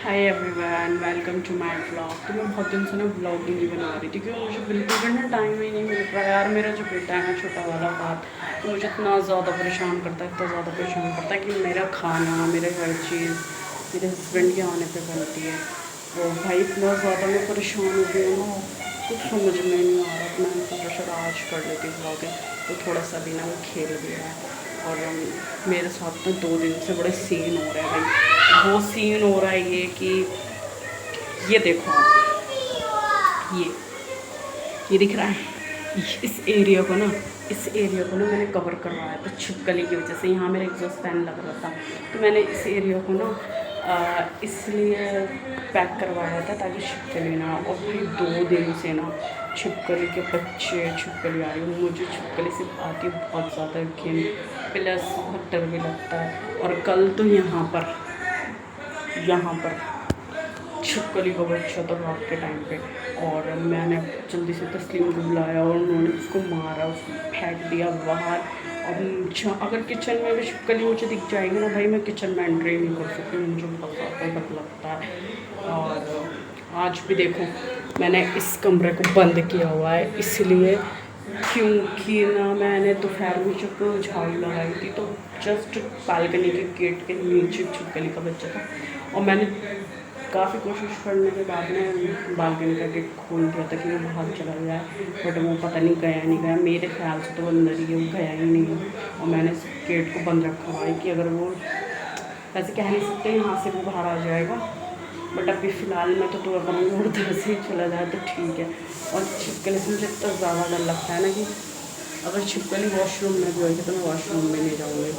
Hi everyone, welcome to my vlog. तो मैं बहुत दिन से ना व्लॉग नहीं बना रही थी क्योंकि मुझे बिल्कुल भी ना टाइम ही नहीं मिल रहा यार। मेरा जो बेटा है ना, छोटा वाला बात, तो मुझे इतना ज़्यादा परेशान करता है, इतना ज़्यादा परेशान करता है कि मेरा खाना, मेरे हर चीज़ मेरे हस्बैंड के आने पे बनती है। तो भाई इतना ज़्यादा मैं परेशान हो गई हूँ ना, कुछ समझ में नहीं आ रहा। तो मैंने सोचा शायद आज कर लेती हूँ व्लॉगिंग, तो थोड़ा सा भी ना वो खेल भी रहा है। और मेरे साथ ना 2 दिन से बड़े सीन हो रहे हैं भाई। वो सीन हो रहा है कि ये देखो आप, ये दिख रहा है। इस एरिया को ना मैंने कवर करवाया था छिपकली की वजह से। यहाँ मेरा एग्जॉस्ट फैन लग रहा था, तो मैंने इस एरिया को ना इसलिए पैक करवाया था ताकि छिपकली ना। और भाई 2 दिन से ना छिपकली के बच्चे, छिपकली आ रही है। मुझे छिपकली से आती है बहुत ज़्यादा घिन, प्लस बहुत डर भी लगता है। और कल तो यहाँ पर छिपकली का बच्चा था रात के टाइम पे, और मैंने जल्दी से तस्लीम को बुलाया और उन्होंने उसको मारा, उसको फेंक दिया बाहर। अब अगर किचन में भी छिपकली मुझे दिख जाएगी ना भाई, मैं किचन में एंट्री नहीं कर सकती, मुझे बहुत ज़्यादा डर लगता है। और आज भी देखो मैंने इस कमरे को बंद किया हुआ है, इसलिए क्योंकि ना मैंने दोपहर में जब झाड़ू लगाई थी तो जस्ट बालकनी के गेट के नीचे छिपकली का बच्चा था। और मैंने काफ़ी कोशिश करने के बाद में बालकनी का गेट खोल दिया था कि वो बाहर चला जाए, बट वो पता नहीं गया नहीं गया। मेरे ख्याल से तो वो अंदर ही है, वो गया ही नहीं। और मैंने इस गेट को बंद रखा हुआ है कि अगर वो, वैसे कह नहीं सकते यहाँ से वो बाहर आ जाएगा, बट अभी फ़िलहाल मैं तो दुआ करूँगी और उधर से ही चला जाए तो ठीक है। और छिपकली से मुझे इतना ज़्यादा डर लगता है ना कि अगर छिपकली वॉशरूम में भी होगी तो मैं वॉशरूम में नहीं जाऊँगी।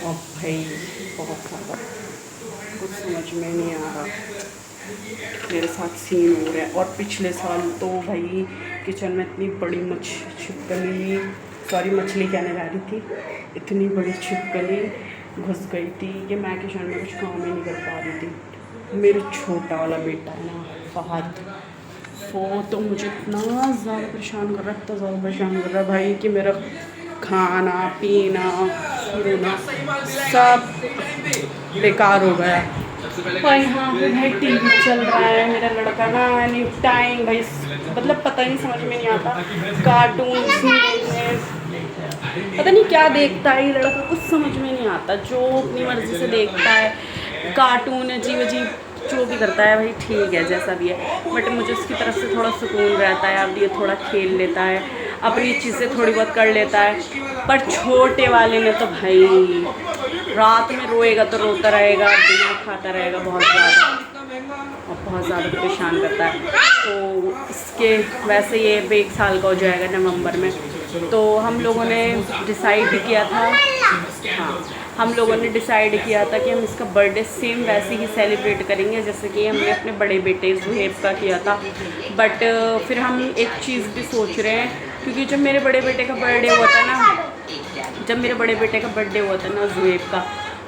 और भाई बहुत ज़्यादा कुछ समझ में नहीं आ रहा, मेरे साथ सीन हो रहा है। और पिछले साल तो भाई किचन में इतनी बड़ी मछली कहने जा रही थी, इतनी बड़ी छिपकली घुस गई थी कि मैं किचन में कुछ काम ही नहीं कर पा रही थी। मेरा छोटा वाला बेटा है ना फहद, वो तो मुझे इतना ज़्यादा परेशान कर रहा है भाई कि मेरा खाना पीना सोना सब बेकार हो गया। और यहाँ पे भाई टीवी चल रहा है, मेरा लड़का ना एनी टाइम भाई, मतलब पता ही समझ में नहीं आता, कार्टून पता नहीं क्या देखता है ये लड़का, कुछ समझ में नहीं आता। जो अपनी मर्ज़ी से देखता है, कार्टून अजीब अजीब जो भी करता है भाई, ठीक है जैसा भी है, बट मुझे उसकी तरफ से थोड़ा सुकून रहता है। अब ये थोड़ा खेल लेता है, अपनी चीज़ें थोड़ी बहुत कर लेता है। पर छोटे वाले ने तो भाई रात में रोएगा तो रोता रहेगा, दिमाग खाता रहेगा बहुत ज़्यादा, और बहुत ज़्यादा परेशान करता है। तो इसके वैसे ये 1 साल का हो जाएगा नवंबर में। तो हम लोगों ने डिसाइड किया था, हाँ, हम लोगों ने डिसाइड किया था कि हम इसका बर्थडे सेम वैसे ही सेलिब्रेट करेंगे जैसे कि हमने अपने बड़े बेटे ज़ुहैब का किया था। बट फिर हम एक चीज़ भी सोच रहे हैं, क्योंकि जब मेरे बड़े बेटे का बर्थडे हुआ था ना ज़ुहैब का,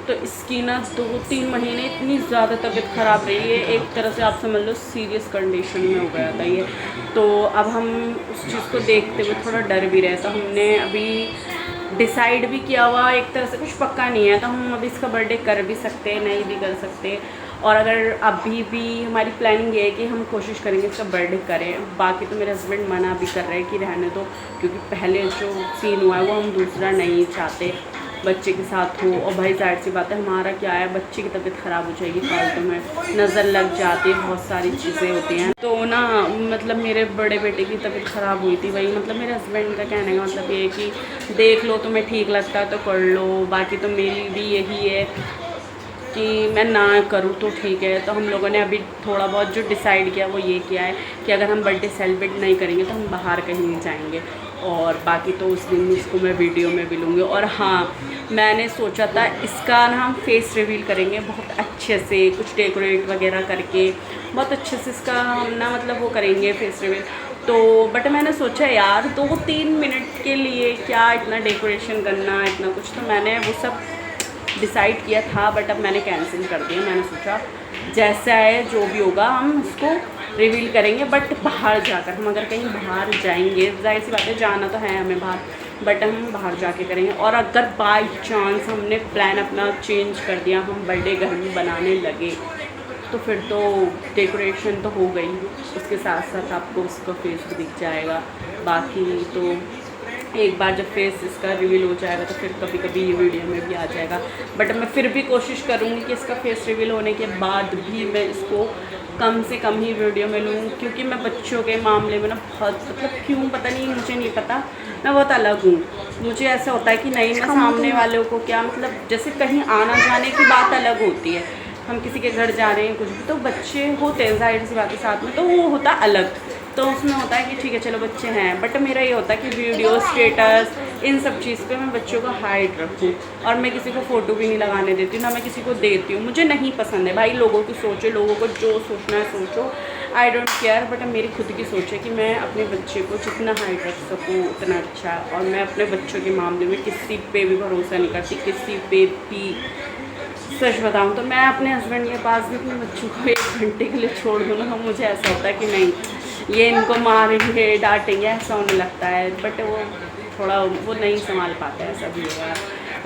तो इसकी ना 2-3 महीने इतनी ज़्यादा तबीयत ख़राब रही है, एक तरह से आप समझ लो सीरियस कंडीशन में हो गया था ये। तो अब हम उस चीज़ को देखते हुए थोड़ा डर भी रहे, तो हमने अभी डिसाइड भी किया हुआ, एक तरह से कुछ पक्का नहीं है, तो हम अभी इसका बर्थडे कर भी सकते हैं, नहीं भी कर सकते। और अगर अभी भी हमारी प्लानिंग ये है कि हम कोशिश करेंगे इसका बर्थडे करें। बाकी तो मेरे हस्बैंड मना भी कर रहे हैं कि रहने दो, क्योंकि पहले जो सीन हुआ है वो हम दूसरा नहीं चाहते, बच्चे के साथ हो। और भाई जाहिर सी बात है, हमारा क्या है, बच्चे की तबीयत ख़राब हो जाएगी फालतू में, नज़र लग जाती है, बहुत सारी चीज़ें होती हैं। तो ना मतलब मेरे बड़े बेटे की तबीयत ख़राब हुई थी भाई, मतलब मेरे हस्बैंड का कहने का मतलब ये है कि देख लो तुम्हें ठीक लगता है तो कर लो, बाकी तो मेरी भी यही है कि मैं ना करूँ तो ठीक है। तो हम लोगों ने अभी थोड़ा बहुत जो डिसाइड किया वो ये किया है कि अगर हम बर्थडे सेलिब्रेट नहीं करेंगे तो हम बाहर कहीं नहीं जाएंगे, और बाकी तो उस दिन इसको मैं वीडियो में भी लूँगी। और हाँ, मैंने सोचा था इसका ना हम फेस रिवील करेंगे बहुत अच्छे से, कुछ डेकोरेट वगैरह करके बहुत अच्छे से इसका हम ना मतलब वो करेंगे फेस रिवील। तो बट मैंने सोचा यार 2-3 मिनट के लिए क्या इतना डेकोरेशन करना, इतना कुछ, तो मैंने वो सब डिसाइड किया था, बट अब मैंने कैंसिल कर दिया। मैंने सोचा जैसा है जो भी होगा हम उसको रिवील करेंगे, बट बाहर जाकर। हम अगर कहीं बाहर जाएंगे, जाहिर सी बात है जाना तो है हमें बाहर, बट हम बाहर जाके करेंगे। और अगर बाय चांस हमने प्लान अपना चेंज कर दिया, हम बर्थडे घर में बनाने लगे, तो फिर तो डेकोरेशन तो हो गई, उसके साथ साथ आपको उसका फेस भी दिख जाएगा। बाकी तो एक बार जब फेस इसका रिवील हो जाएगा तो फिर कभी कभी ये वीडियो में भी आ जाएगा, बट मैं फिर भी कोशिश करूँगी कि इसका फेस रिवील होने के बाद भी मैं इसको कम से कम ही वीडियो में लूँ, क्योंकि मैं बच्चों के मामले में ना बहुत मतलब क्यों पता नहीं, मुझे नहीं पता, मैं बहुत अलग हूँ। मुझे ऐसा होता है कि नहीं, मैं सामने वालों को क्या मतलब, जैसे कहीं आना जाने की बात अलग होती है, हम किसी के घर जा रहे हैं कुछ भी, तो बच्चे होते हैं जाहिर सी बात है साथ में, तो वो होता अलग, तो उसमें होता है कि ठीक है चलो बच्चे हैं। बट मेरा ये होता है कि वीडियो स्टेटस इन सब चीज़ पे मैं बच्चों का हाइड रखूँ, और मैं किसी को फ़ोटो भी नहीं लगाने देती हूँ, ना मैं किसी को देती हूँ। मुझे नहीं पसंद है भाई, लोगों की सोच है, लोगों को जो सोचना है सोचो, आई डोंट केयर। बट मेरी खुद की सोच है कि मैं अपने बच्चे को जितना हाइड रख सकूँ उतना अच्छा है, और मैं अपने बच्चों के मामले में किसी पे भी भरोसा नहीं करती, किसी पे भी। सच बताऊँ तो मैं अपने हस्बैंड के पास भी अपने बच्चों को 1 घंटे के लिए छोड़ दूँ ना, मुझे ऐसा होता है कि नहीं, ये इनको मारेंगे डांटेंगे ऐसा होने लगता है। बट वो थोड़ा वो नहीं संभाल पाते, ऐसा भी होगा।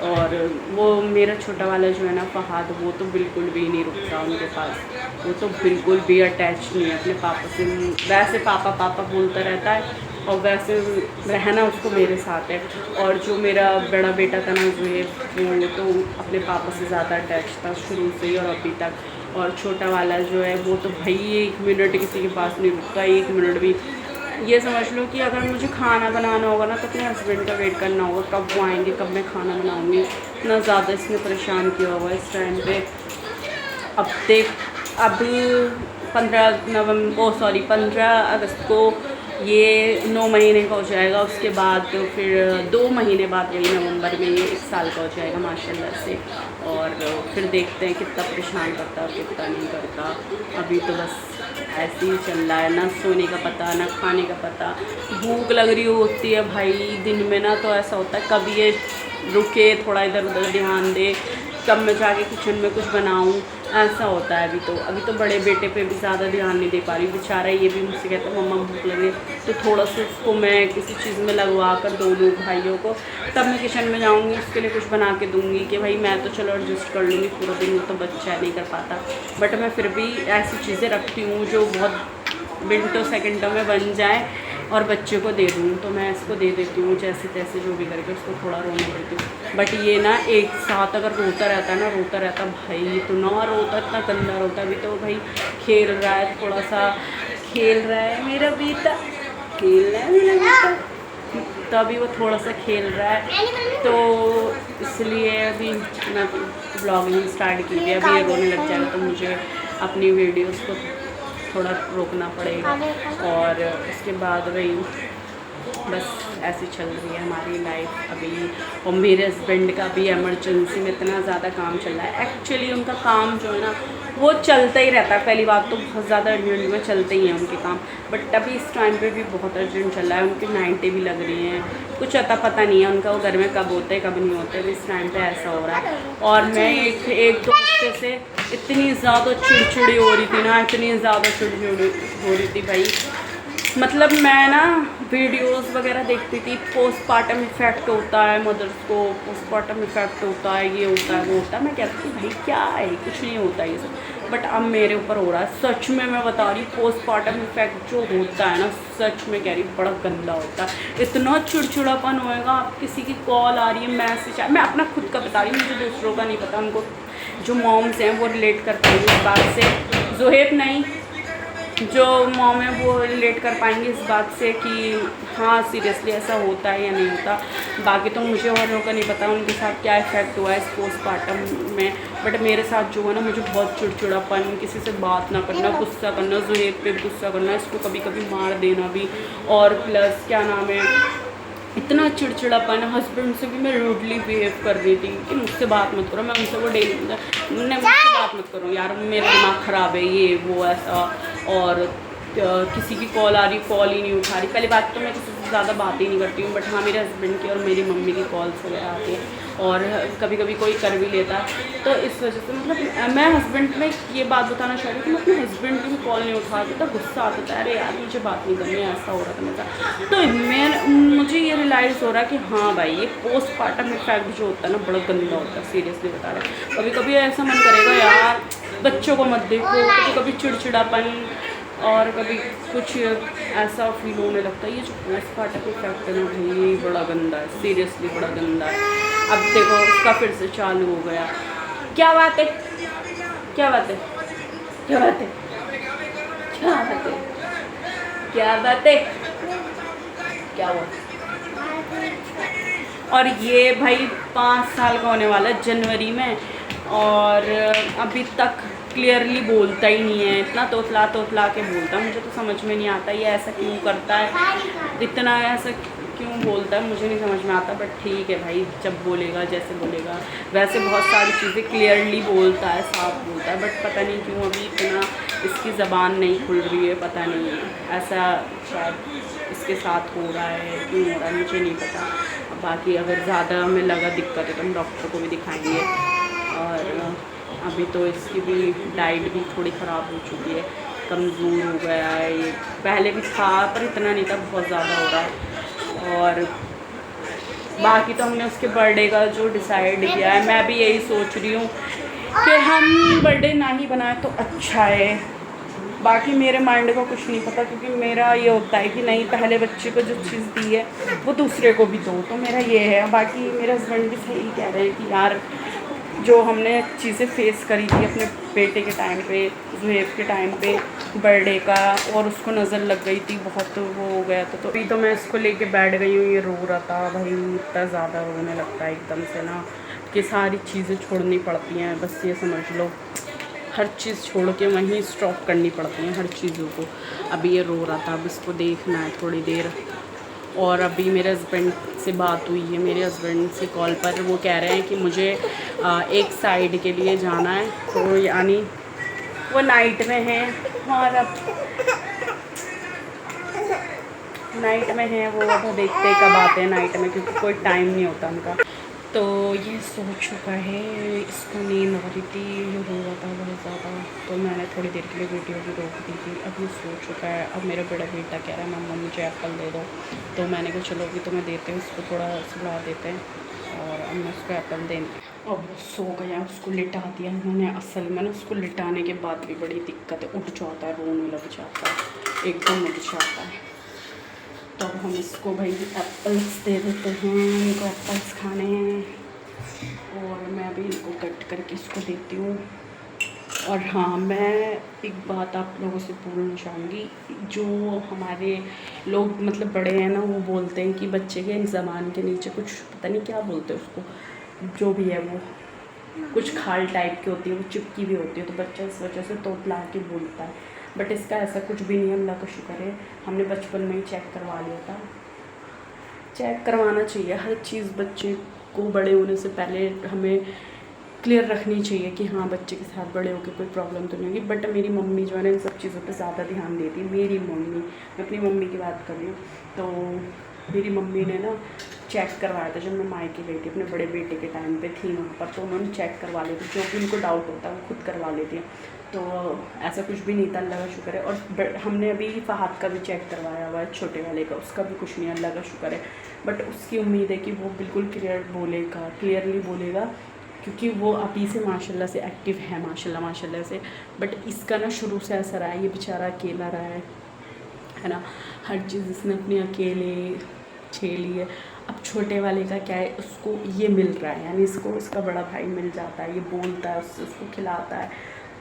और वो मेरा छोटा वाला जो है ना फहाद, वो तो बिल्कुल भी नहीं रुकता उनके पास, वो तो बिल्कुल भी अटैच नहीं है अपने पापा से। वैसे पापा पापा बोलता रहता है, और वैसे रहना उसको मेरे साथ है। और जो मेरा बड़ा बेटा था ना वो तो अपने पापा से ज़्यादा अटैच था शुरू से ही और अभी तक। और छोटा वाला जो है वो तो भाई 1 मिनट किसी के पास नहीं रुकता, 1 मिनट भी। ये समझ लो कि अगर मुझे खाना बनाना होगा ना तो अपने हस्बैंड का वेट करना होगा, कब वो आएंगे, कब मैं खाना बनाऊँगी। इतना ज़्यादा इसने परेशान किया हुआ है इस टाइम पे। अब 15 अगस्त को ये 9 महीने का हो जाएगा। उसके बाद तो फिर 2 महीने बाद वही नवंबर में ये 1 साल का हो जाएगा माशाल्लाह से। और फिर देखते हैं कितना परेशान करता है, कितना नहीं करता। अभी तो बस ऐसे ही चल रहा है, ना सोने का पता, ना खाने का पता। भूख लग रही होती है भाई दिन में ना, तो ऐसा होता है कभी ये रुके, थोड़ा इधर उधर ध्यान दे, कब मैं जाके किचन में कुछ बनाऊं, ऐसा होता है। अभी तो बड़े बेटे पे भी ज़्यादा ध्यान नहीं दे पा रही, बेचारा ये भी मुझसे कहता है मम्मा भूख लगे, तो थोड़ा सा उसको मैं किसी चीज़ में लगवा कर दूँ भाइयों को, तब मैं किचन में जाऊँगी, उसके लिए कुछ बना के दूँगी कि भाई मैं तो चलो एडजस्ट कर लूँगी पूरा दिन, वो तो बच्चा नहीं कर पाता। बट मैं फिर भी ऐसी चीज़ें रखती हूँ जो बहुत मिनटों सेकंडों में बन जाए और बच्चे को दे दूँ, तो मैं इसको दे देती हूँ जैसे तैसे जो भी करके उसको थोड़ा रोने देती हूँ। बट ये ना एक साथ अगर रोता रहता है ना, रोता रहता भाई, तो ना रोता, इतना गंदा रोता। अभी तो भाई खेल रहा है, थोड़ा सा खेल रहा है मेरा बेटा, खेल रहा है मेरा बेटा, तो अभी वो थोड़ा सा खेल रहा है, तो इसलिए अभी मैं ब्लॉगिंग स्टार्ट की है। अभी ये रोने लग जाएगा तो मुझे अपनी वीडियोस को थोड़ा रोकना पड़ेगा। और उसके बाद वही बस ऐसी चल रही है हमारी लाइफ अभी। और मेरे हस्बैंड का भी इमरजेंसी में इतना ज़्यादा काम चल रहा है। एक्चुअली उनका काम जो है ना वो चलता ही रहता है, पहली बात तो बहुत ज़्यादा अर्जेंट में चलते ही हैं उनके काम। बट अभी इस टाइम पे भी बहुत अर्जेंट चल रहा है, उनकी 90 भी लग रही हैं, कुछ अता पता नहीं है उनका, वो घर में कब होते हैं कब नहीं होते, तो इस टाइम पे ऐसा हो रहा है। और मैं एक 2 हफ्ते से इतनी ज़्यादा चिड़चिड़ी हो रही थी ना, इतनी ज़्यादा चिड़चिड़ी हो रही थी भाई, मतलब मैं ना वीडियोस वगैरह देखती थी, पोस्टमार्टम इफ़ेक्ट होता है मदर्स को, पोस्टमार्टम इफ़ेक्ट होता है, ये होता है वो होता है। मैं कहती थी भाई क्या है, कुछ नहीं होता ये सब। बट अब मेरे ऊपर हो रहा है, सच में मैं बता रही, पोस्टमार्टम इफ़ेक्ट जो होता है ना, सच में कह रही बड़ा गंदा होता है। इतना चिड़चिड़ापन होएगा, आप किसी की कॉल आ रही है, मैसेज मैं अपना खुद का बता रही हूँ, मुझे दूसरों का नहीं पता। उनको जो मॉम्स हैं वो रिलेट करते हैं इस बात से, ज़ुहैब नहीं, जो मॉम है वो रिलेट कर पाएंगे इस बात से कि हाँ सीरियसली ऐसा होता है या नहीं होता। बाकी तो मुझे और लोगों का नहीं पता उनके साथ क्या इफ़ेक्ट हुआ है इस पोस्टमार्टम में। बट मेरे साथ जो है ना, मुझे बहुत चिड़चिड़ापन, किसी से बात ना करना, गुस्सा करना, ज़ुहैब पे गुस्सा करना, इसको कभी कभी मार देना भी, और प्लस क्या नाम है, इतना चिड़चिड़ापन। हस्बैंड से भी मैं रूडली बिहेव कर रही थी कि मुझसे बात मत करो, मैं उनसे वो डेली मुझसे बात मत करो यार, मेरा दिमाग ख़राब है, ये वो ऐसा। और किसी की कॉल आ रही, कॉल ही नहीं उठा रही। पहली बात तो मैं किसी से ज़्यादा बात ही नहीं करती हूँ, बट हाँ मेरे हस्बैंड की और मेरी मम्मी की कॉल्स वगैरह आती है, और कभी कभी कोई कर भी लेता है। तो इस वजह से मतलब मैं हस्बैंड में ये बात बताना चाह रही हूँ कि मैं अपने हस्बैंड की भी कॉल नहीं उठाती, तो गुस्सा आता था, अरे यार मुझे बात नहीं करनी है, ऐसा हो रहा था मेरा। तो मुझे ये रियलाइज़ हो रहा है कि हाँ भाई ये पोस्टमार्टम इफेक्ट जो होता है ना, बड़ा गंदा होता है, सीरियसली बता रहे हैं। कभी कभी ऐसा मन करेगा यार बच्चों को मत देखो, क्योंकि कभी चिड़चिड़ापन और कभी कुछ ऐसा फील होने लगता है। ये जो पोस्ट पार्टम इफेक्ट है ना भाई, ये बड़ा गंदा है, सीरियसली बड़ा गंदा है। अब देखो उसका फिर से चालू हो गया। क्या बात है, क्या बात है, क्या बात है, क्या बात है, क्या बात है, क्या हुआ? और ये भाई 5 साल का होने वाला है जनवरी में, और अभी तक क्लियरली बोलता ही नहीं है। इतना तोतला तोतला के बोलता है, मुझे तो समझ में नहीं आता ये ऐसा क्यों करता है, इतना ऐसा क्यों बोलता है, मुझे नहीं समझ में आता। बट ठीक है भाई, जब बोलेगा जैसे बोलेगा। वैसे बहुत सारी चीज़ें क्लियरली बोलता है, साफ बोलता है, बट पता नहीं क्यों अभी इतना इसकी ज़बान नहीं खुल रही है, पता नहीं ऐसा शायद इसके साथ हो रहा है, क्यों हो रहा है मुझे नहीं पता। बाकी अगर ज़्यादा हमें लगा दिक्कत है तो हम डॉक्टर को भी दिखाएंगे। और अभी तो इसकी भी डाइट भी थोड़ी ख़राब हो चुकी है, कमज़ोर हो गया है ये। पहले भी था पर इतना नहीं था, बहुत ज़्यादा हो रहा है। और बाकी तो हमने उसके बर्थडे का जो डिसाइड किया है, मैं भी यही सोच रही हूँ कि हम बर्थडे ना ही बनाए तो अच्छा है। बाकी मेरे माइंड को कुछ नहीं पता, क्योंकि मेरा ये होता है कि नहीं, पहले बच्चे को जो चीज़ दी है वो दूसरे को भी दो, तो मेरा ये है। बाकी मेरे हस्बैंड भी सही कह रहे हैं कि यार जो हमने चीज़ें फेस करी थी अपने बेटे के टाइम पे, जुहेब के टाइम पे बर्थडे का, और उसको नज़र लग गई थी बहुत, वो हो गया था। तो अभी तो मैं इसको लेके बैठ गई हूँ, ये रो रहा था भाई, इतना ज़्यादा रोने लगता है एकदम से ना कि सारी चीज़ें छोड़नी पड़ती हैं। बस ये समझ लो, हर चीज़ छोड़ के वहीं स्टॉप करनी पड़ती हैं हर चीज़ों को। अभी ये रो रहा था, अब इसको देखना है थोड़ी देर। और अभी मेरे हस्बैंड से बात हुई है, मेरे हस्बैंड से कॉल पर वो कह रहे हैं कि मुझे एक साइड के लिए जाना है, तो यानी वो नाइट में है, और अब नाइट में है वो, अब देखते कब आते हैं नाइट में, क्योंकि कोई टाइम नहीं होता उनका। तो ये सो चुका है, इसको नींद आ रही थी, ये रो रहा था बहुत ज़्यादा, तो मैंने थोड़ी देर के लिए वीडियो भी रोक दी थी। अब ये सो चुका है। अब मेरा बड़ा बेटा कह रहा है मम्मा मुझे एप्पल दे दो, तो मैंने कहा चलो अभी तो मैं देते हूँ, उसको थोड़ा सुला देते हैं, और अब मैं उसको एप्पल देंगे। अब वो सो गया, उसको लिटा दिया मैंने। असल में ना उसको लिटाने के बाद भी बड़ी दिक्कत है, उठ जाता है, रोने लग जाता है, एकदम उठ जाता है। तो अब हम इसको भाई एप्पल्स दे देते हैं, इनको एप्पल्स खाने हैं, और मैं भी इनको कट करके इसको देती हूँ। और हाँ, मैं एक बात आप लोगों से बोलना चाहूँगी, जो हमारे लोग मतलब बड़े हैं ना, वो बोलते हैं कि बच्चे के ज़बान के नीचे कुछ पता नहीं क्या बोलते हैं उसको, जो भी है वो कुछ खाल टाइप की होती है, वो चिपकी भी होती है, तो बच्चा इस वजह से तोतला के बोलता है। बट इसका ऐसा कुछ भी नहीं है, अल्लाह का शुक्र है, हमने बचपन में ही चेक करवा लिया था। चेक करवाना चाहिए हर चीज़, बच्चे को बड़े होने से पहले हमें क्लियर रखनी चाहिए कि हाँ बच्चे के साथ बड़े होकर कोई प्रॉब्लम तो नहीं होगी। बट मेरी मम्मी जो है ना इन सब चीज़ों पे ज़्यादा ध्यान देती है। मेरी मम्मी, मैं अपनी मम्मी की बात कर रही हूँ, तो मेरी मम्मी ने ना चेक करवाया था जब मैं मायके गई थी, अपने बड़े बेटे के टाइम पे थी वहाँ पर, तो उन्होंने चेक करवा लिए थे, जो भी उनको डाउट होता है वो खुद करवा लेती हैं। तो ऐसा कुछ भी नहीं था, अल्लाह का शुक्र है। और हमने अभी फ़हाद का भी चेक करवाया हुआ है, छोटे वाले का, उसका भी कुछ नहीं, अल्लाह का शुक्र है। बट उसकी उम्मीद है कि वो बिल्कुल क्लियरली बोलेगा, क्योंकि वो अभी से माशाल्लाह से एक्टिव है, माशाल्लाह से। बट इसका ना शुरू से ऐसा रहा है, ये बेचारा अकेला रहा है ना, हर चीज़ इसने अपनी अकेले झेली है। अब छोटे वाले का क्या है, उसको ये मिल रहा है, यानी इसको इसका बड़ा भाई मिल जाता है, ये बोलता है, उसको खिलाता है,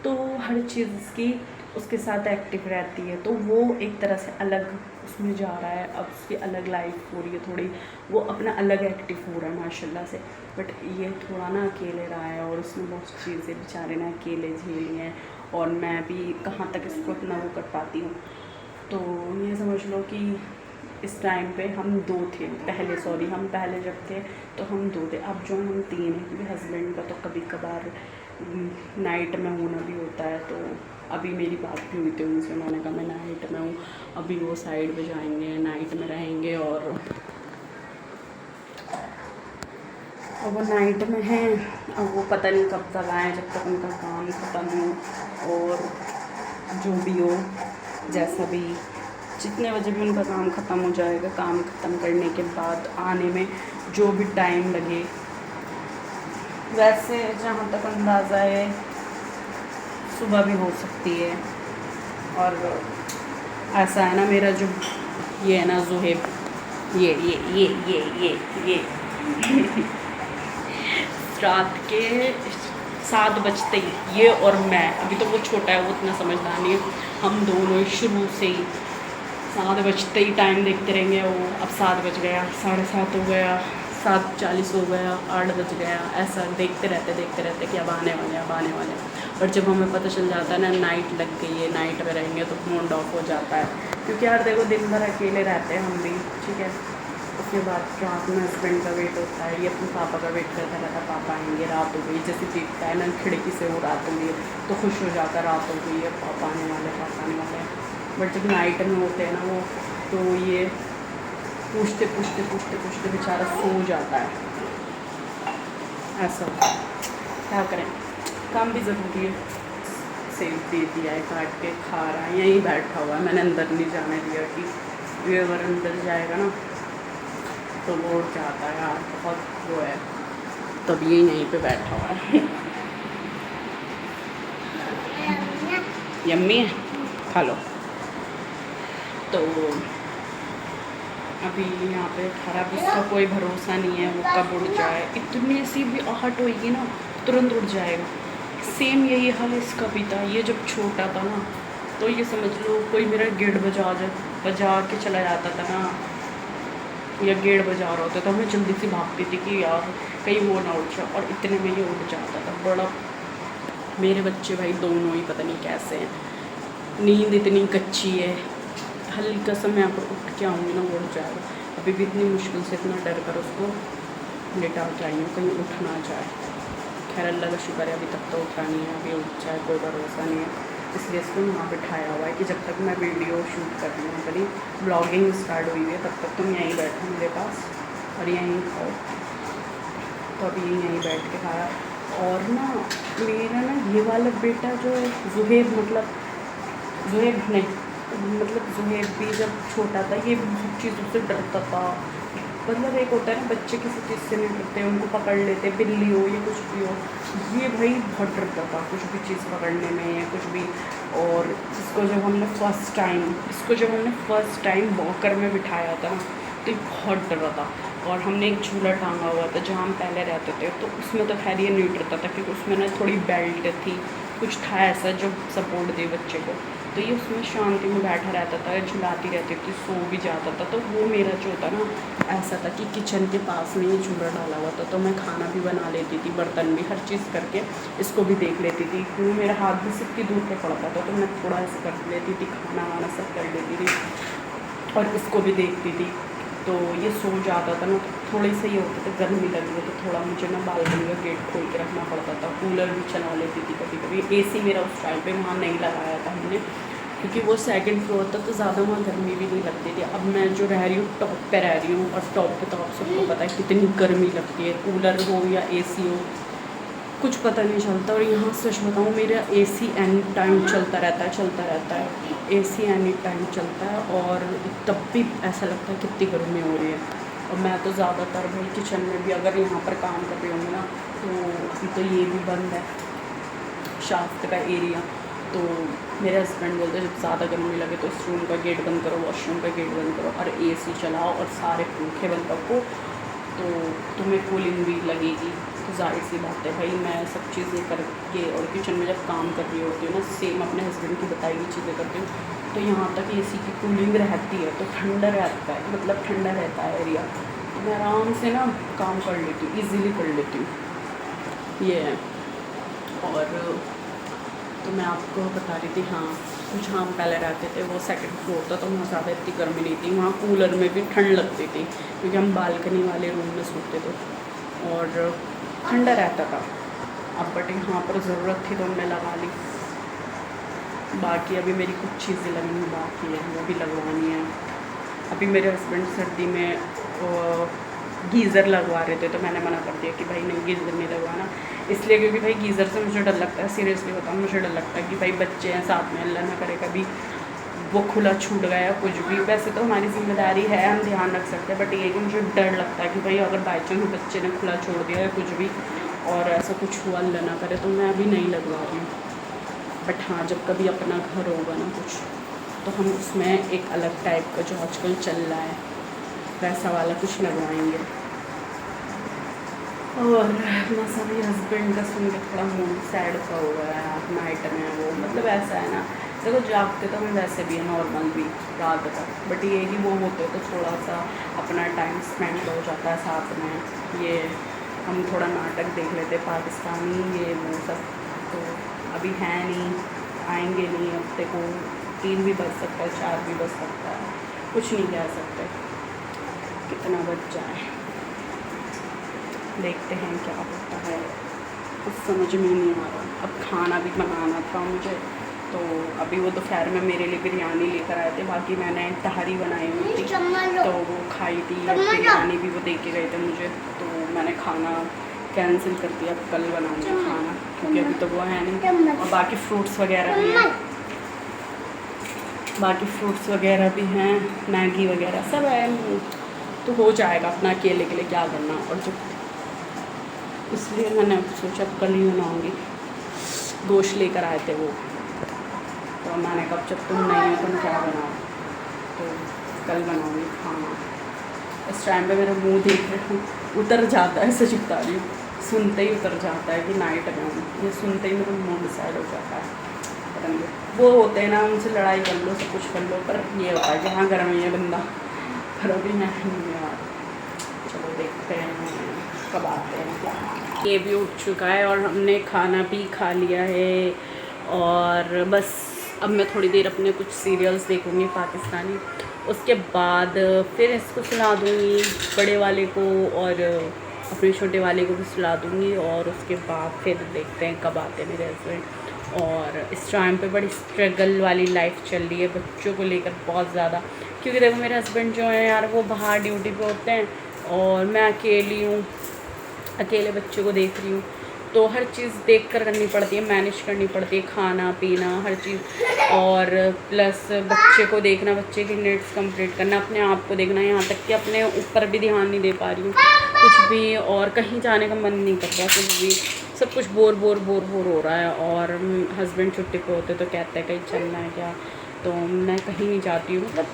तो हर चीज़ इसकी उसके साथ एक्टिव रहती है, तो वो एक तरह से अलग उसमें जा रहा है। अब उसकी अलग लाइफ हो रही है थोड़ी, वो अपना अलग एक्टिव हो रहा है माशाल्लाह से। बट ये थोड़ा ना अकेले रहा है, और उसने बहुत चीज़ें बेचारे ना अकेले झेली हैं, और मैं भी कहाँ तक इसको इतना वो कर पाती हूँ। तो ये समझ लो कि इस टाइम पे हम 2 थे हम पहले जब थे तो हम 2 थे, अब जो हम 3 हैं, क्योंकि हस्बैंड का तो कभी कभार नाइट में होना भी होता है। तो अभी मेरी बात भी हुई थी उनसे, उन्होंने कहा मैं नाइट में हूँ, अभी वो साइड पे जाएंगे, नाइट में रहेंगे, और वो नाइट में हैं। अब वो पता नहीं कब तक आए, जब तक उनका काम ख़त्म हो, और जो भी हो, जैसा भी, जितने बजे भी उनका काम ख़त्म हो जाएगा, काम ख़त्म करने के बाद आने में जो भी टाइम लगे। वैसे जहाँ तक अंदाज़ा है सुबह भी हो सकती है। और ऐसा है ना, मेरा जो ये है ना ज़ुहैब, ये रात के 7 बजते ही ये और मैं, अभी तो वो छोटा है, वो इतना समझदार नहीं है, हम दोनों ही शुरू से ही 7 बजते ही टाइम देखते रहेंगे। वो अब 7 बज गया, 7:30 हो गया, 7:40 हो गया, 8 बज गया, ऐसा देखते रहते कि अब आने वाले। और जब हमें पता चल जाता है ना नाइट लग गई है, नाइट में रहेंगे, तो मूड ऑफ हो जाता है। क्योंकि यार देखो, दिन भर अकेले रहते हैं हम भी, ठीक है। उसके बाद रात में हस्बैंड का वेट होता है, ये अपने पापा का वेट करता रहता है, पापा आएंगे, रात हो गई, जैसे देखता है ना खिड़की से वो रात हो गई तो खुश हो जाता है, रात हो गई है, पापा आने वाले हैं। बट जब नाइट में होते हैं ना वो, तो ये पूछते बेचारा सो जाता है। ऐसा क्या करें, काम भी ज़रूरी है। सेब दे दिया है, काट के खा रहा है, यहीं बैठा हुआ है, मैंने अंदर नहीं जाने दिया कि ये अगर अंदर जाएगा ना तो वो उठ जाता है यार, बहुत वो है, तब ये यहीं पे बैठा हुआ है। यम्मी है, खा लो। तो अभी यहाँ पे खराब, इसका कोई भरोसा नहीं है, वो कब उड़ जाए, इतनी सी भी आहट होएगी ना तुरंत उड़ जाएगा। सेम यही हाल इसका भी था। ये जब छोटा था ना, तो ये समझ लो कोई मेरा गेट बजा के चला जाता था ना, या गेट बजा रहा होता तो मैं जल्दी से भागती थी कि यार कहीं वो ना उठ जाए, और इतने में ये उठ जाता था। बड़ा मेरे बच्चे भाई दोनों ही पता नहीं कैसे हैं, नींद इतनी कच्ची है, हल्का सा मैं अगर उठ के आऊँगी ना वो उठ जाएगा। अभी भी इतनी मुश्किल से इतना डर कर उसको लेटा के आई हूँ, कहीं उठ ना जाए। खैर अल्लाह का शुक्र है अभी तक तो उठा नहीं है, अभी उठ जाए कोई भरोसा नहीं है, इसलिए इसको वहाँ बिठाया हुआ है कि जब तक मैं वीडियो शूट कर रही हूँ, अपनी ब्लॉगिंग स्टार्ट हुई है, तब तक तुम यहीं बैठो मेरे पास और यहीं खाओ। तो अभी यहीं बैठ के खाया। और ना मेरा ना ये वाला बेटा जो ज़ुहैब, मतलब ज़ुहैब भी जब छोटा था, ये बहुत चीज़ों से डरता था। मतलब एक होता है ना बच्चे किसी चीज़ से नहीं डरते, उनको पकड़ लेते, बिल्ली हो या कुछ भी हो, ये भाई बहुत डरता था कुछ भी चीज़ पकड़ने में या कुछ भी। और इसको जब हमने फ़र्स्ट टाइम वॉकर में बिठाया था ना, तो ये बहुत डरा था। और हमने एक झूला टांगा हुआ था जहाँ हम पहले रहते थे, तो उसमें तो खैर ये नहीं डरता था, क्योंकि उसमें ना थोड़ी बेल्ट थी, कुछ था ऐसा जो सपोर्ट दे बच्चे को, तो ये उसमें शांति में बैठा रहता था, झुलाती रहती थी, सो भी जाता था। तो वो मेरा जो होता ना ऐसा था कि किचन के पास में ये झूला डाला हुआ था, तो मैं खाना भी बना लेती थी, बर्तन भी, हर चीज़ करके इसको भी देख लेती थी। क्योंकि मेरा हाथ भी सिक्की दूर पे पड़ता था, तो मैं थोड़ा ऐसे कर लेती थी, खाना वाना सब कर लेती थी और इसको भी देखती थी। तो ये सो जाता था ना, तो थोड़ी सी ही होता था, गर्मी लगी है तो थोड़ा मुझे ना बालकनी का गेट खोल के रखना पड़ता था। कूलर भी चला लेती थी कभी कभी। एसी मेरा उस टाइम पे वहाँ नहीं लगाया था हमने, क्योंकि वो सेकंड फ्लोर था, तो ज़्यादा वहाँ गर्मी भी नहीं लगती थी। अब मैं जो रह रही हूँ टॉप पे रह रही हूँ, और टॉप पे तो आप सबको पता है कितनी गर्मी लगती है, कूलर हो या एसी हो, कुछ पता नहीं चलता। और यहाँ सच बताऊँ, मेरा एसी एनी टाइम चलता रहता है, एसी एनी टाइम चलता है, और तब भी ऐसा लगता है कितनी गर्मी हो रही है। और मैं तो ज़्यादातर भाई किचन में भी अगर यहाँ पर काम कर रही हूँ ना, तो अभी तो ये भी बंद है शाफ्ट का एरिया, तो मेरे हस्बैंड बोलते हैं जब ज़्यादा गर्मी लगे तो इस रूम का गेट बंद करो, वॉशरूम का गेट बंद करो, और एसी चलाओ और सारे पंखे बंद रखो, तो तुम्हें कूलिंग भी लगेगी। तो जाहिर सी बात है भाई, मैं सब चीज़ें करके और किचन में जब काम कर रही होती हूँ ना, सेम अपने हस्बैंड की बताई हुई चीज़ें करती हूँ, तो यहाँ तक एसी की कूलिंग रहती है, तो ठंडा रहता है, मतलब ठंडा रहता है एरिया, तो मैं आराम से ना काम कर लेती हूँ, ईज़िली कर लेती हूँ, ये है। और तो मैं आपको बता रही थी, हाँ कुछ हम पहले रहते थे वो सेकंड फ्लोर था, तो वहाँ ज़्यादा इतनी गर्मी नहीं थी, वहाँ कूलर में भी ठंड लगती थी, क्योंकि हम बालकनी वाले रूम में सोते थे और ठंडा रहता था। अब बट यहाँ पर ज़रूरत थी तो हमने लगा ली। बाकी अभी मेरी कुछ चीज़ें लगनी बाकी है, वो भी लगवानी है। अभी मेरे हस्बैंड सर्दी में गीज़र लगवा रहे थे, तो मैंने मना कर दिया कि भाई नहीं, गीज़र नहीं लगवाना, इसलिए क्योंकि भाई गीज़र से मुझे डर लगता है, सीरियसली बताऊँ, मुझे डर लगता है कि भाई बच्चे हैं साथ में, अल्लाह ना करे कभी वो खुला छूट गया कुछ भी। वैसे तो हमारी जिम्मेदारी है, हम ध्यान रख सकते हैं, बट ये कि मुझे डर लगता है कि भाई अगर बाई चांस बच्चे ने खुला छोड़ दिया है कुछ भी और ऐसा कुछ हुआ अल्लाह ना करे, तो मैं अभी नहीं लगवा रही हूँ। बट हाँ, जब कभी अपना घर होगा ना कुछ, तो हम उसमें एक अलग टाइप का जो आजकल चल रहा है वैसा वाला कुछ लगवाएंगे। और बस अभी हस्बैंड का सुन के थोड़ा मूड सैड सा हो गया है, नाइट में वो मतलब ऐसा है ना, देखो जागते तो हम वैसे भी है नॉर्मल भी रात तक, बट ये कि वो होते तो थोड़ा सा अपना टाइम स्पेंड हो जाता है साथ में। ये हम थोड़ा नाटक देख लेते पाकिस्तानी ये वो सब, तो अभी है नहीं, आएंगे नहीं, हफ्ते को 3 भी बज सकता है, 4 भी बज सकता है, कुछ नहीं कह सकते कितना बज जाए। देखते हैं क्या होता है, कुछ समझ में नहीं आ रहा। अब खाना भी बनाना था मुझे, तो अभी वो दोपहर में मेरे लिए बिरयानी लेकर आए थे, बाकी मैंने तहरी बनाई हुई थी तो वो खाई थी, बिरयानी भी वो दे के गए थे मुझे, तो मैंने खाना कैंसिल कर दिया, अब कल बनाऊंगी खाना, क्योंकि अभी तो वो है नहीं। और बाकी फ्रूट्स वगैरह भी हैं, भी हैं, मैगी वगैरह सब है, तो हो जाएगा अपना अकेले के लिए क्या करना। और जो इसलिए मैंने सोचा कल ही बनाऊँगी। गोश्त लेकर आए थे वो, तो मैंने कहा जब तुम नहीं हो तुम क्या बनाओ, तो कल बनाऊँगी खाना। इस टाइम पे मेरा मुंह देख रहे हूँ उतर जाता है, सच बता रही हूँ, सुनते ही उतर जाता है कि नाइट में हूँ, ये सुनते ही मेरा मूड डिसाइड हो जाता है। पता नहीं वो होते हैं ना, उनसे लड़ाई कर लो सब कुछ कर लो, पर ये होता है कि हाँ घर में ये बंदा, पर अभी मैं नहीं यार। चलो देखते हैं कब आते हैं क्या। ये भी उठ चुका है और हमने खाना भी खा लिया है, और बस अब मैं थोड़ी देर अपने कुछ सीरियल्स देखूँगी पाकिस्तानी, उसके बाद फिर इसको सुला दूँगी बड़े वाले को, और अपने छोटे वाले को भी सुला दूँगी, और उसके बाद फिर देखते हैं कब आते हैं मेरे हस्बैंड। और इस टाइम पे बड़ी स्ट्रगल वाली लाइफ चल रही है बच्चों को लेकर बहुत ज़्यादा, क्योंकि देखो मेरे हस्बैंड जो हैं यार वो बाहर ड्यूटी पे होते हैं, और मैं अकेली हूँ, अकेले बच्चों को देख रही हूँ, तो हर चीज़ देख कर करनी पड़ती है, मैनेज करनी पड़ती है, खाना पीना हर चीज़, और प्लस बच्चे को देखना, बच्चे की नीड्स कंप्लीट करना, अपने आप को देखना, यहाँ तक कि अपने ऊपर भी ध्यान नहीं दे पा रही हूँ कुछ भी, और कहीं जाने का मन नहीं कर रहा कुछ भी, सब कुछ बोर हो रहा है। और हस्बैंड छुट्टी पे होते तो कहते हैं कहीं चलना है क्या, तो मैं कहीं नहीं जाती हूँ, मतलब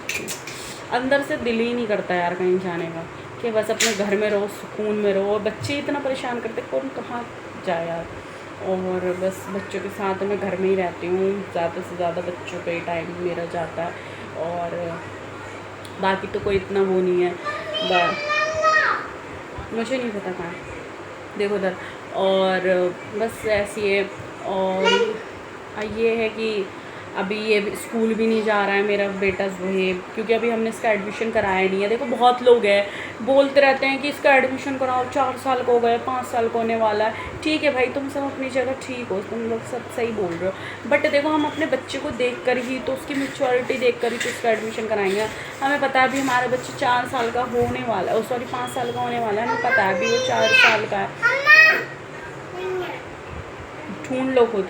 अंदर से दिल ही नहीं करता यार कहीं जाने का, कि बस अपने घर में रहो, सुकून में रहो। बच्चे इतना परेशान करते, कौन कहाँ जाए यार, और बस बच्चों के साथ मैं घर में ही रहती हूँ, ज़्यादा से ज़्यादा बच्चों पे ही टाइम मेरा जाता है, और बाकी तो कोई इतना वो नहीं है, मुझे नहीं पता कहाँ, देखो उधर। और बस ऐसी है, और ये है कि अभी ये स्कूल भी नहीं जा रहा है मेरा बेटा ज़ुहेब, क्योंकि अभी हमने इसका एडमिशन कराया नहीं है। देखो बहुत लोग हैं बोलते रहते हैं कि इसका एडमिशन कराओ, 4 साल का हो गया, 5 साल का होने वाला है। ठीक है भाई, तुम सब अपनी जगह ठीक हो, तुम लोग सब सही बोल रहे हो, बट देखो हम अपने बच्चे को देख कर ही तो, उसकी मैच्योरिटी देख कर ही तो इसका एडमिशन कराएंगे। हमें पता है अभी हमारा बच्चा 4 साल का होने वाला है, सॉरी 5 साल का होने वाला है, हमें पता है अभी वो 4 साल का है, ढूंढ लो खुद।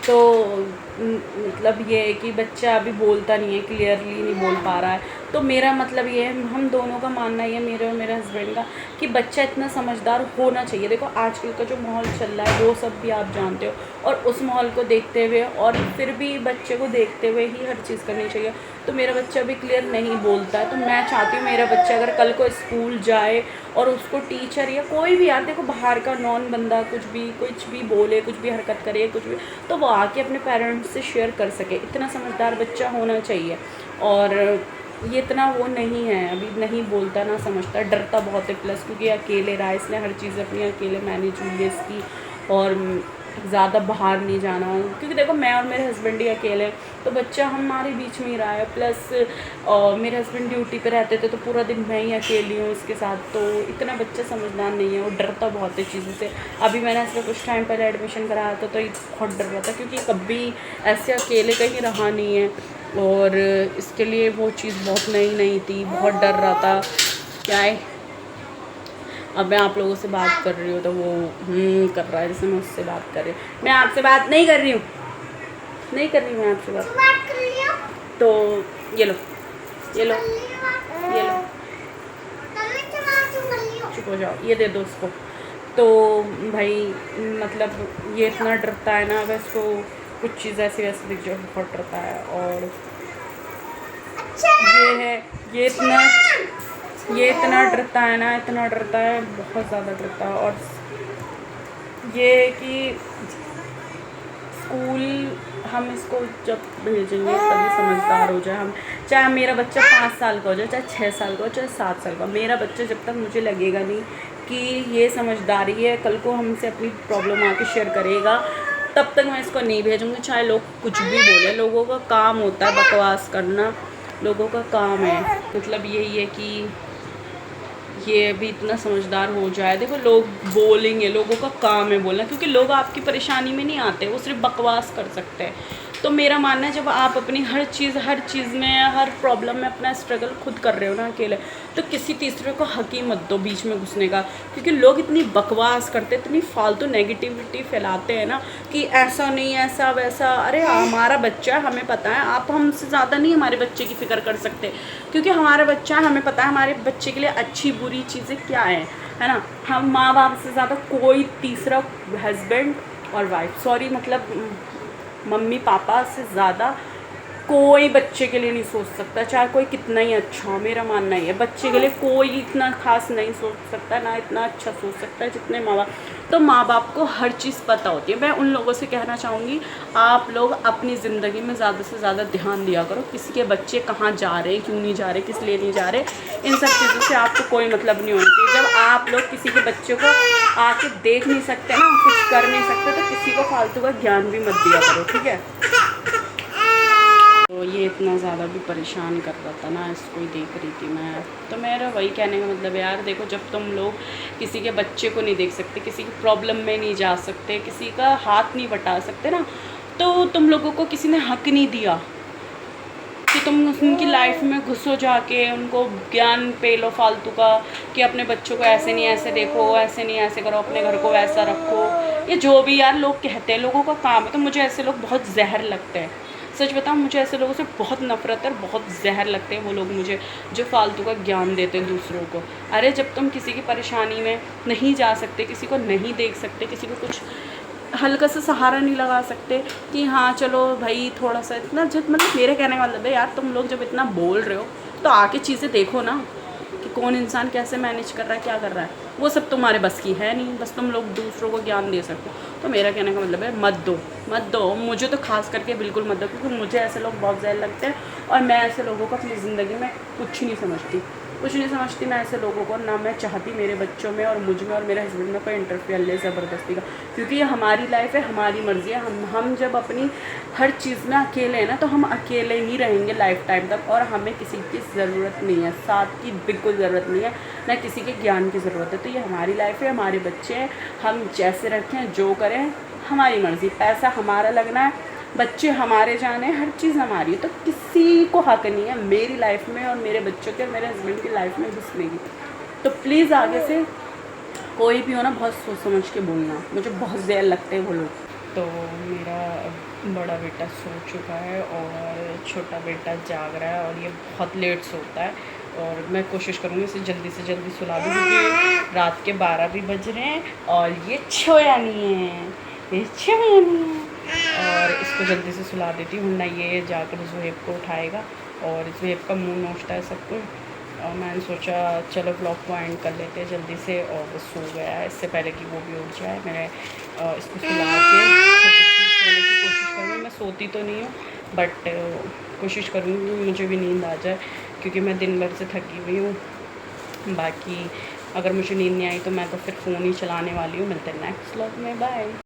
तो मतलब ये है कि बच्चा अभी बोलता नहीं है, क्लियरली नहीं बोल पा रहा है, तो मेरा मतलब ये है, हम दोनों का मानना ये है, मेरे और मेरे हस्बैंड का, कि बच्चा इतना समझदार होना चाहिए। देखो आजकल का जो माहौल चल रहा है वो सब भी आप जानते हो, और उस माहौल को देखते हुए और फिर भी बच्चे को देखते हुए ही हर चीज़ करनी चाहिए। तो मेरा बच्चा भी क्लियर नहीं बोलता है, तो मैं चाहती हूँ मेरा बच्चा अगर कल को स्कूल जाए और उसको टीचर या कोई भी यार, देखो बाहर का नॉन बंदा कुछ भी बोले, कुछ भी हरकत करे, कुछ भी, तो वो आके अपने पेरेंट्स से शेयर कर सके, इतना समझदार बच्चा होना चाहिए। और ये इतना वो नहीं है, अभी नहीं बोलता ना समझता, डरता बहुत है, प्लस क्योंकि अकेले रहा है, इसलिए हर चीज़ अपनी अकेले मैनेज हुई है इसकी, और ज़्यादा बाहर नहीं जाना, क्योंकि देखो मैं और मेरे हस्बैंड ही अकेले, तो बच्चा हमारे बीच में ही रहा है, प्लस मेरे हस्बैंड ड्यूटी पे रहते थे तो पूरा दिन मैं ही अकेली हूँ उसके साथ, तो इतना बच्चा समझदार नहीं है, वो डरता बहुत है चीज़ों से। अभी मैंने ऐसा कुछ टाइम पहले एडमिशन कराया था तो ये बहुत डर रहा था, क्योंकि कभी ऐसे अकेले कहीं रहा नहीं है, और इसके लिए वो चीज़ बहुत नई थी, बहुत डर रहा था। क्या है, अब मैं आप लोगों से बात कर रही हूँ तो वो कर रहा है जैसे मैं उससे बात कर रही हूँ। मैं आपसे बात नहीं कर रही हूँ, नहीं कर रही हूँ मैं आपसे बात। तो ये लो, ये लो, ये लो, चुप हो जाओ, ये दे दो उसको। तो भाई मतलब ये इतना डरता है ना, अगर इसको कुछ चीज़ ऐसी वैसे दिख जाए बहुत डरता है। और ये है, ये इतना डरता है ना, इतना डरता है, बहुत ज़्यादा डरता है। और ये कि स्कूल हम इसको जब भेजेंगे तभी समझदार हो जाए। हम चाहे मेरा बच्चा 5 साल का हो जाए, चाहे 6 साल का हो, चाहे 7 साल का, मेरा बच्चा जब तक मुझे लगेगा नहीं कि ये समझदारी है, कल को हमसे अपनी प्रॉब्लम आके शेयर करेगा, तब तक मैं इसको नहीं भेजूँगी। चाहे लोग कुछ भी बोले, लोगों का काम होता है बकवास करना, लोगों का काम है। मतलब यही है कि ये भी इतना समझदार हो जाए। देखो लोग बोलेंगे, लोगों का काम है बोलना, क्योंकि लोग आपकी परेशानी में नहीं आते, वो सिर्फ बकवास कर सकते हैं। तो मेरा मानना है जब आप अपनी हर चीज़ में, हर प्रॉब्लम में अपना स्ट्रगल खुद कर रहे हो ना अकेले, तो किसी तीसरे को हक ही मत दो बीच में घुसने का। क्योंकि लोग इतनी बकवास करते, इतनी फालतू नेगेटिविटी फैलाते हैं ना कि ऐसा नहीं, ऐसा वैसा। अरे हमारा बच्चा है, हमें पता है, आप हमसे ज़्यादा नहीं हमारे बच्चे की फ़िक्र कर सकते, क्योंकि हमारा बच्चा है, हमें पता है हमारे बच्चे के लिए अच्छी बुरी चीज़ें क्या है ना। हम माँ बाप से ज़्यादा कोई तीसरा, हस्बैंड और वाइफ, सॉरी मतलब मम्मी पापा से ज़्यादा कोई बच्चे के लिए नहीं सोच सकता, चाहे कोई कितना ही अच्छा हो। मेरा मानना ही है बच्चे के लिए कोई इतना खास नहीं सोच सकता, ना इतना अच्छा सोच सकता है जितने माँ बाप। तो माँ बाप को हर चीज़ पता होती है। मैं उन लोगों से कहना चाहूँगी, आप लोग अपनी ज़िंदगी में ज़्यादा से ज़्यादा ध्यान दिया करो। किसी के बच्चे कहाँ जा रहे हैं, क्यों नहीं जा रहे, किस लिए नहीं जा रहे, इन सब चीज़ों से आपको कोई मतलब नहीं होना चाहिए। जब आप लोग किसी के बच्चे को आके देख नहीं सकते ना, कुछ कर नहीं सकते, तो किसी को फालतू का ज्ञान भी मत दिया करो, ठीक है। तो ये इतना ज़्यादा भी परेशान कर रहा था ना, इसको ही देख रही थी मैं। तो मेरा वही कहने का मतलब है यार, देखो जब तुम लोग किसी के बच्चे को नहीं देख सकते, किसी की प्रॉब्लम में नहीं जा सकते, किसी का हाथ नहीं बटा सकते ना, तो तुम लोगों को किसी ने हक नहीं दिया कि तुम उनकी लाइफ में घुसो जाके, उनको ज्ञान पे लो फालतू का कि अपने बच्चों को ऐसे नहीं ऐसे देखो, ऐसे नहीं ऐसे करो, अपने घर को वैसा रखो, ये जो भी यार लोग कहते हैं, लोगों का काम है। तो मुझे ऐसे लोग बहुत जहर लगते हैं, सच बताऊँ, मुझे ऐसे लोगों से बहुत नफरत है, बहुत जहर लगते हैं वो लोग मुझे, जो फालतू का ज्ञान देते हैं दूसरों को। अरे जब तुम किसी की परेशानी में नहीं जा सकते, किसी को नहीं देख सकते, किसी को कुछ हल्का सा सहारा नहीं लगा सकते कि हाँ चलो भाई थोड़ा सा इतना, जब मतलब मेरे कहने का मतलब है यार, तुम लोग जब इतना बोल रहे हो तो आके चीज़ें देखो ना कि कौन इंसान कैसे मैनेज कर रहा है, क्या कर रहा है। वो सब तुम्हारे बस की है नहीं, बस तुम लोग दूसरों को ज्ञान दे सकते हो। तो मेरा कहने का मतलब है मत दो, मुझे तो खास करके बिल्कुल मत दो, क्योंकि मुझे ऐसे लोग बहुत ज़्यादा लगते हैं और मैं ऐसे लोगों को अपनी ज़िंदगी में कुछ नहीं समझती मैं ऐसे लोगों को, ना मैं चाहती मेरे बच्चों में और मुझ में और मेरे हस्बैंड में कोई इंटरफेयर ले ज़बरदस्ती का, क्योंकि ये हमारी लाइफ है, हमारी मर्ज़ी है। हम जब अपनी हर चीज़ में अकेले हैं ना, तो हम अकेले ही रहेंगे लाइफ टाइम तक, और हमें किसी की ज़रूरत नहीं है, साथ की बिल्कुल ज़रूरत नहीं है, ना किसी के ज्ञान की ज़रूरत है। तो ये हमारी लाइफ है, हमारे बच्चे हैं, हम जैसे रखें, जो करें, हमारी मर्ज़ी, पैसा हमारा लगना है, बच्चे हमारे जाने, हर चीज़ हमारी है। तो किसी को हक नहीं है मेरी लाइफ में और मेरे बच्चों के और मेरे हस्बैंड की लाइफ में घुसने की। तो प्लीज़ आगे से कोई भी हो ना, बहुत सोच समझ के बोलना, मुझे बहुत ज़हर लगते हैं वो लोग। तो मेरा बड़ा बेटा सो चुका है और छोटा बेटा जाग रहा है, और ये बहुत लेट सोता है, और मैं कोशिश करूँगी इसे जल्दी से जल्दी सुला दूँ, क्योंकि रात के 12 भी बज रहे हैं और ये सोया नहीं है, ये सोया नहीं है। और इसको जल्दी से सुला देती हूँ, वरना ये जाकर ज़ुहैब को उठाएगा, और ज़ुहैब का मुंह नोचता है सब कुछ। और मैंने सोचा चलो ब्लॉग को एंड कर लेते हैं जल्दी से, और वो सो गया है, इससे पहले कि वो भी उठ जाए। मैंने इसको सुला के सोने की कोशिश करूँगी। मैं सोती तो नहीं हूँ, बट कोशिश करूँगी मुझे भी नींद आ जाए, क्योंकि मैं दिन भर से थकी हुई हूँ। बाकी अगर मुझे नींद नहीं आई तो मैं तो फिर फ़ोन ही चलाने वाली हूँ। मिलते हैं नेक्स्ट व्लॉग में, बाय।